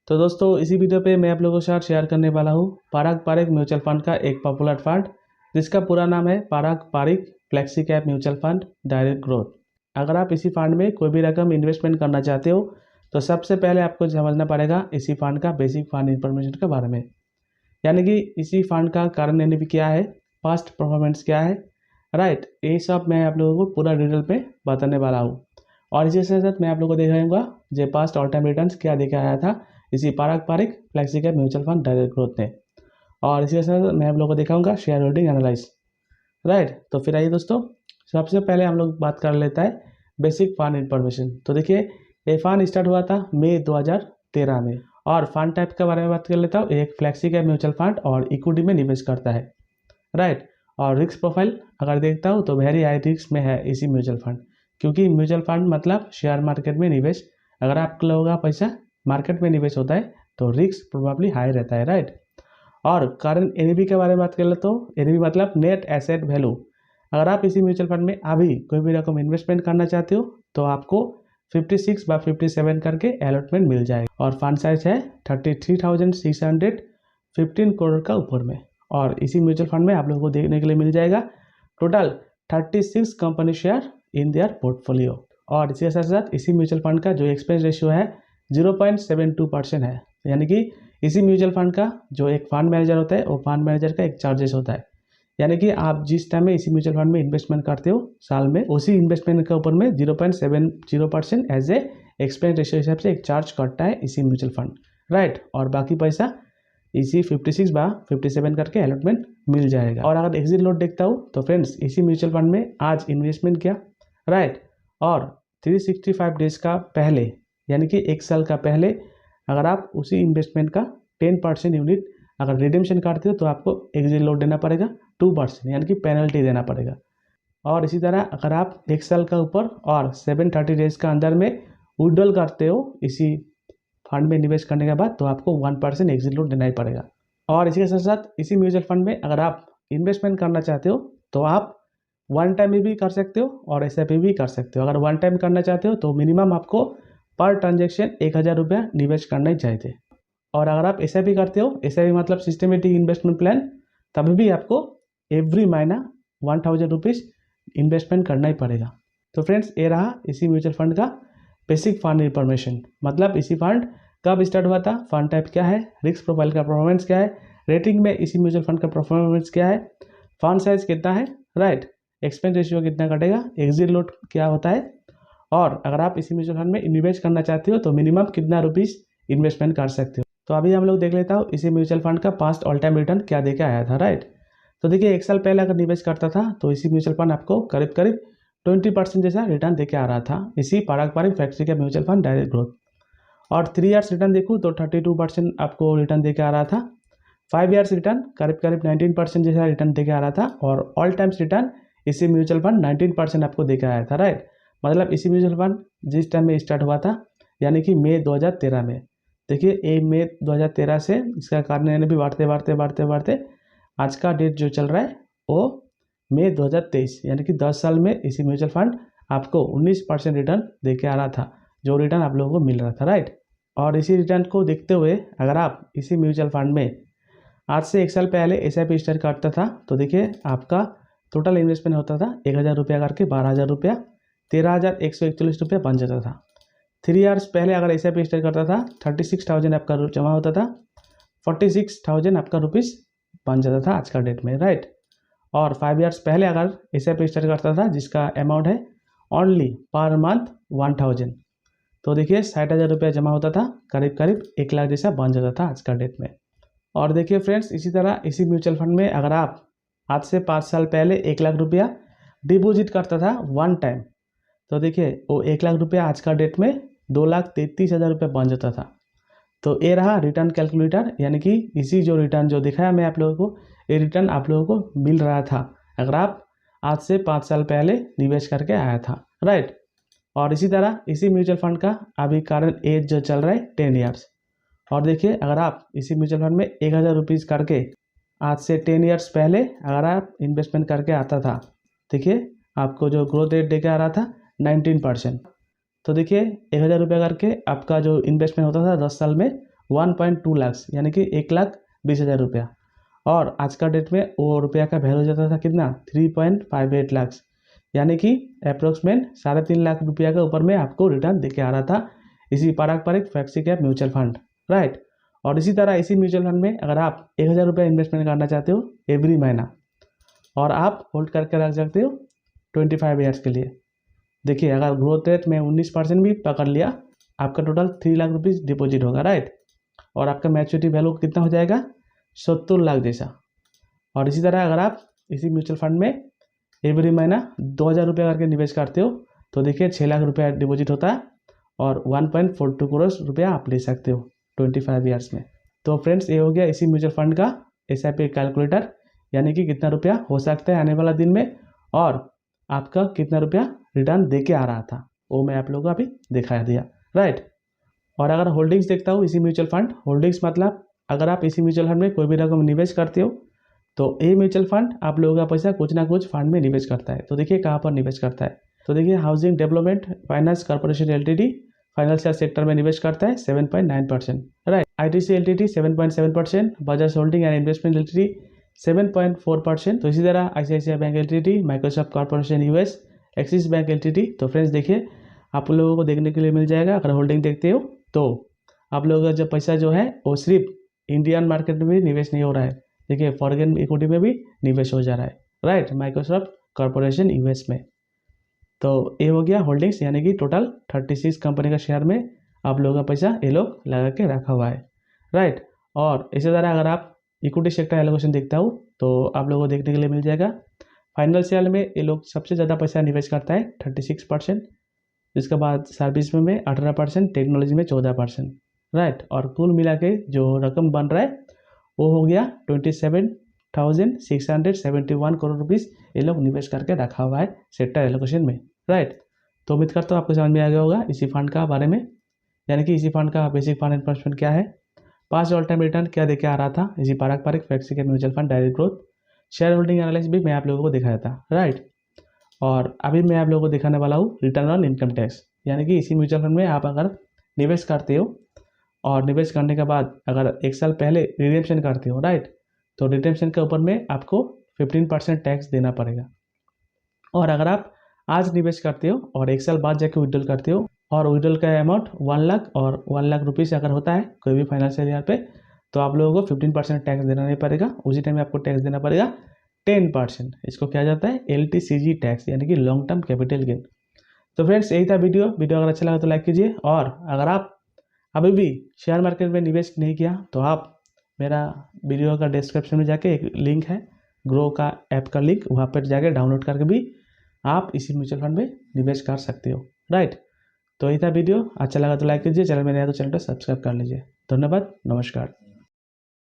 तो दोस्तों इसी वीडियो पे मैं आप लोगों के साथ शेयर करने वाला हूँ पारग पारिक म्यूचुअल फंड का एक पॉपुलर फंड जिसका पूरा नाम है Parag Parikh flexi cap mutual fund direct growth. अगर आप इसी फंड में कोई भी रकम इन्वेस्टमेंट करना चाहते हो तो सबसे पहले आपको समझना पड़ेगा इसी फंड का बेसिक फंड इन्फॉर्मेशन के बारे में, यानी कि इसी फंड का करंट एनएवी क्या है, पास्ट परफॉर्मेंस क्या है, राइट। ये सब मैं आप लोगों को पूरा डिटेल पे बताने वाला हूँ। और इसी के साथ मैं आप लोगों को दिखाऊंगा जो पास्ट ऑल टाइम रिटर्न्स क्या देखा आया था इसी Parag Parikh flexi cap mutual fund direct growth में। और इसी के साथ मैं आप लोगों को दिखाऊंगा शेयर होल्डिंग एनालाइज, राइट। तो फिर आइए दोस्तों, सबसे पहले हम लोग बात कर लेता है बेसिक फंड इन्फॉर्मेशन। तो देखिए ये फंड स्टार्ट हुआ था मई 2013 में। और फंड टाइप के बारे में बात कर लेता हूँ, एक फ्लेक्सी कैप म्यूचुअल फंड और इक्विटी में निवेश करता है, राइट। और रिस्क प्रोफाइल अगर देखता हूँ तो वेरी हाई रिस्क में है इसी म्यूचुअल फंड, क्योंकि म्यूचुअल फंड मतलब शेयर मार्केट में निवेश। अगर आप लोगों का पैसा मार्केट में निवेश होता है तो रिस्क प्रोबेबली हाई रहता है, राइट। और करंट एनएवी के बारे में बात कर ले तो एनएवी मतलब नेट एसेट वैल्यू। अगर आप इसी म्यूचुअल फंड में अभी कोई भी रकम इन्वेस्टमेंट करना चाहते हो तो आपको 56/57 करके अलॉटमेंट मिल जाएगा। और फंड साइज है 33,615 करोड़ का ऊपर में। और इसी म्यूचुअल फंड में आप लोगों को देखने के लिए मिल जाएगा total 36 company share in their portfolio. और इसके साथ साथ इसी म्यूचुअल फंड का जो एक्सपेंस रेशियो है 0.72% है, यानी कि इसी म्यूचुअल फंड का जो एक फंड मैनेजर होता है वो फंड मैनेजर का एक चार्जेस होता है, यानी कि आप जिस टाइम में इसी म्यूचुअल फंड में इन्वेस्टमेंट करते हो साल में उसी इन्वेस्टमेंट के ऊपर में 0.70% एज ए एक्सपेंस रेशियो हिसाब से एक चार्ज कटता है इसी म्यूचुअल फंड, राइट। और बाकी पैसा इसी 56/57 करके अलॉटमेंट मिल जाएगा। और अगर एग्जिट लोड देखता हूँ तो फ्रेंड्स इसी म्यूचुअल फंड में आज इन्वेस्टमेंट किया, राइट। और 365 डेज का पहले यानी कि एक साल का पहले अगर आप उसी इन्वेस्टमेंट का 10% यूनिट अगर रिडेम्पशन करते हो तो आपको एग्जिट लोड देना पड़ेगा 2%, यानी कि पेनल्टी देना पड़ेगा। और इसी तरह अगर आप एक साल का ऊपर और 730 डेज का अंदर में विड्रॉल करते हो इसी फंड में निवेश करने के बाद तो आपको 1% एग्जिट लोड देना ही पड़ेगा। और इसी के साथ साथ इसी म्यूचुअल फंड में अगर आप इन्वेस्टमेंट करना चाहते हो तो आप वन टाइम में भी कर सकते हो और एसआईपी भी कर सकते हो। अगर वन टाइम करना चाहते हो तो मिनिमम आपको पर ट्रांजेक्शन 1,000 रुपया निवेश करना ही चाहिए। और अगर आप एसआईपी करते हो, एसआईपी मतलब सिस्टमेटिक इन्वेस्टमेंट प्लान, तभी भी आपको एवरी महीना 1,000 रुपीज़ इन्वेस्टमेंट करना ही पड़ेगा। तो फ्रेंड्स ये रहा इसी म्यूचुअल फंड का बेसिक फंड इन्फॉर्मेशन, मतलब इसी फंड कब स्टार्ट हुआ था, फंड टाइप क्या है, रिस्क प्रोफाइल का परफॉर्मेंस क्या है, रेटिंग में इसी म्यूचुअल फंड का परफॉर्मेंस क्या है, फंड साइज कितना है, राइट, एक्सपेंस रेशियो कितना कटेगा, एग्जिट लोड क्या होता है, और अगर आप इसी म्यूचुअल फंड में इन्वेस्ट करना चाहते हो तो मिनिमम कितना रुपीज़ इन्वेस्टमेंट कर सकते हो। तो अभी हम लोग देख लेता हूँ इसी म्यूचुअल फंड का पास्ट ऑल टाइम रिटर्न क्या देके आया था, राइट। तो देखिए एक साल पहले अगर निवेश करता था तो इसी म्यूचुअल फंड आपको करीब करीब 20% जैसा रिटर्न देके आ रहा था इसी Parag Parikh flexi cap mutual fund direct growth. और 3 ईयर्स रिटर्न देखूँ तो 32% आपको रिटर्न देके आ रहा था। 5 ईयर्स रिटर्न करीब करीब 19% जैसा रिटर्न देके आ रहा था। और ऑल टाइम्स रिटर्न इसी म्यूचुअल फंड 19% आपको देके आया था, राइट। मतलब इसी म्यूचुअल फंड जिस टाइम में स्टार्ट हुआ था यानी कि मई 2013 में, देखिए ये मई 2013 से इसका कारण यानी भी बढ़ते बढ़ते बढ़ते बढ़ते आज का डेट जो चल रहा है वो मई 2023, यानी कि 10 साल में इसी म्यूचुअल फंड आपको 19% रिटर्न देके आ रहा था, जो रिटर्न आप लोगों को मिल रहा था, राइट। और इसी रिटर्न को देखते हुए अगर आप इसी म्यूचुअल फंड में आज से एक साल पहले एसआईपी स्टार्ट करता था तो देखिए आपका टोटल इन्वेस्टमेंट होता था 1,000 रुपया करके 12,000 रुपया, 13,141 रुपया बन जाता था। 3 ईयर्स पहले अगर एसआईपी स्टार्ट करता था 36,000 आपका जमा होता था, 46,000 आपका रुपीज़ बन जाता था आज का डेट में, राइट। और 5 ईयर्स पहले अगर एसआईपी स्टार्ट करता था जिसका अमाउंट है ओनली पर मंथ 1,000, तो देखिए 60,000 रुपया जमा होता था, करीब करीब 1 लाख जैसा बन जाता था आज का डेट में। और देखिए फ्रेंड्स इसी तरह इसी म्यूचुअल फंड में अगर आप आज से 5 साल पहले 1 लाख रुपया डिपॉजिट करता था वन टाइम तो देखिए वो 1 लाख रुपया आज का डेट में 2,33,000 रुपया बन जाता था। तो ये रहा रिटर्न कैलकुलेटर, यानी कि इसी जो रिटर्न जो दिखाया मैं आप लोगों को, ये रिटर्न आप लोगों को मिल रहा था अगर आप आज से 5 साल पहले निवेश करके आया था, राइट। और इसी तरह इसी म्यूचुअल फंड का अभी करंट एज जो चल रहा है 10 ईयर्स। और देखिए अगर आप इसी म्यूचुअल फंड में 1,000 रुपीज़ करके आज से 10 ईयर्स पहले अगर आप इन्वेस्टमेंट करके आता था, देखिए आपको जो ग्रोथ रेट देके आ रहा था 19%। तो देखिए 1,000 रुपया करके आपका जो इन्वेस्टमेंट होता था 10 साल में 1.2 लाख यानी कि 1,20,000 रुपया। और आज का डेट में वो रुपया का वैल्यू जाता था कितना 3.58 लाख यानी कि अप्रोक्सीमेट 3.5 लाख रुपया के ऊपर में आपको रिटर्न देके आ रहा था इसी पारंपरिक flexi cap mutual fund, right. और इसी तरह इसी म्यूचुअल फंड में अगर आप 1,000 रुपया इन्वेस्टमेंट करना चाहते हो एवरी महीना और आप होल्ड करके रख सकते हो 25 ईयर्स के लिए। देखिए अगर ग्रोथ रेट में 19% भी पकड़ लिया आपका टोटल 3 लाख रुपीज़ डिपॉजिट होगा, राइट। और आपका मैच्योरिटी वैल्यू कितना हो जाएगा 70 लाख जैसा। और इसी तरह अगर आप इसी म्यूचुअल फंड में एवरी महीना 2,000 रुपया करके निवेश करते हो तो देखिए 6 लाख रुपया डिपॉजिट होता है और 1.42 करोड़ रुपया आप ले सकते हो 25 ईयर्स में। तो फ्रेंड्स ये हो गया इसी म्यूचुअल फंड का SIP कैलकुलेटर, यानी कि कितना रुपया हो सकता है आने वाला दिन में और आपका कितना रुपया रिटर्न दे के आ रहा था वो मैं आप लोगों को अभी दिखा दिया, राइट। और अगर होल्डिंग्स देखता हूँ इसी म्यूचुअल फंड, होल्डिंग्स मतलब अगर आप इसी म्यूचुअल फंड में कोई भी रकम निवेश करते हो तो ये म्यूचुअल फंड आप लोगों का पैसा कुछ ना कुछ फंड में निवेश करता है। तो देखिए कहाँ पर निवेश करता है, तो देखिए housing development finance corporation LTD financial sector में निवेश करता है 7.9%, right. ITC LTD 7.7%, Bajaj holding and investment LTD 7.4%। तो इसी तरह ICICI bank LTD, Microsoft corporation US, axis bank LTD। तो फ्रेंड्स देखिए आप लोगों को देखने के लिए मिल जाएगा अगर होल्डिंग देखते हो तो आप लोगों का जो पैसा जो है वो सिर्फ इंडियन मार्केट में भी निवेश नहीं हो रहा है, देखिए फॉरेन इक्विटी में भी निवेश हो जा रहा है, राइट, माइक्रोसॉफ्ट कॉर्पोरेशन US में। तो ये हो गया होल्डिंग्स, यानी कि टोटल 36 कंपनी का शेयर में आप लोगों का पैसा ये लोग लगा के रखा हुआ है, राइट। और इसी तरह अगर आप इक्विटी सेक्टर एलोकेशन देखता हूँ तो आप लोगों को देखने के लिए मिल जाएगा फाइनेंशियल में ये लोग सबसे ज़्यादा पैसा निवेश करता है 36%, इसके बाद सर्विस में 18%, टेक्नोलॉजी में 14%, राइट। और कुल मिला के जो रकम बन रहा है वो हो गया 27,671 करोड़ रुपीज़ ये लोग निवेश करके रखा हुआ है सेक्टर एलोकेशन में, राइट। तो उम्मीद करता हूँ आपको समझ में आ गया होगा इसी फंड का बारे में, यानी कि इसी फंड का बेसिक फंड इन्वेस्टमेंट क्या है, 5 ऑल टाइम रिटर्न क्या देके आ रहा था इसी पारंपरिक flexi cap mutual fund, direct growth, share holding analysis भी मैं आप लोगों को दिखाया था, राइट। और अभी मैं आप लोगों को दिखाने वाला हूँ रिटर्न ऑन इनकम टैक्स, यानी कि इसी म्यूचुअल फंड में आप अगर निवेश करते हो और निवेश करने के बाद अगर 1 साल पहले रिडेम्पशन करते हो, राइट, तो रिडेम्पशन के ऊपर में आपको 15% टैक्स देना पड़ेगा। और अगर आप आज निवेश करते हो और 1 साल बाद जाके विड्रॉल करते हो और विड्रॉल का अमाउंट 1 लाख और 1 लाख रुपीज़ अगर होता है कोई भी फाइनेंशियल ईयर पे तो आप लोगों को 15% टैक्स देना नहीं पड़ेगा, उसी टाइम आपको टैक्स देना पड़ेगा 10%। इसको क्या जाता है LTCG टैक्स, यानी कि लॉन्ग टर्म कैपिटल गेन। तो फ्रेंड्स यही था वीडियो अगर अच्छा लगा तो लाइक कीजिए, और अगर आप अभी भी शेयर मार्केट में निवेश नहीं किया तो आप मेरा वीडियो का डिस्क्रिप्शन में जाके एक लिंक है ग्रो का ऐप का लिंक, वहाँ पर जाके डाउनलोड करके भी आप इसी म्यूचुअल फंड में निवेश कर सकते हो, राइट। तो यही था वीडियो, अच्छा लगा तो लाइक कीजिए, चैनल में नया तो चैनल को सब्सक्राइब कर लीजिए। धन्यवाद, नमस्कार।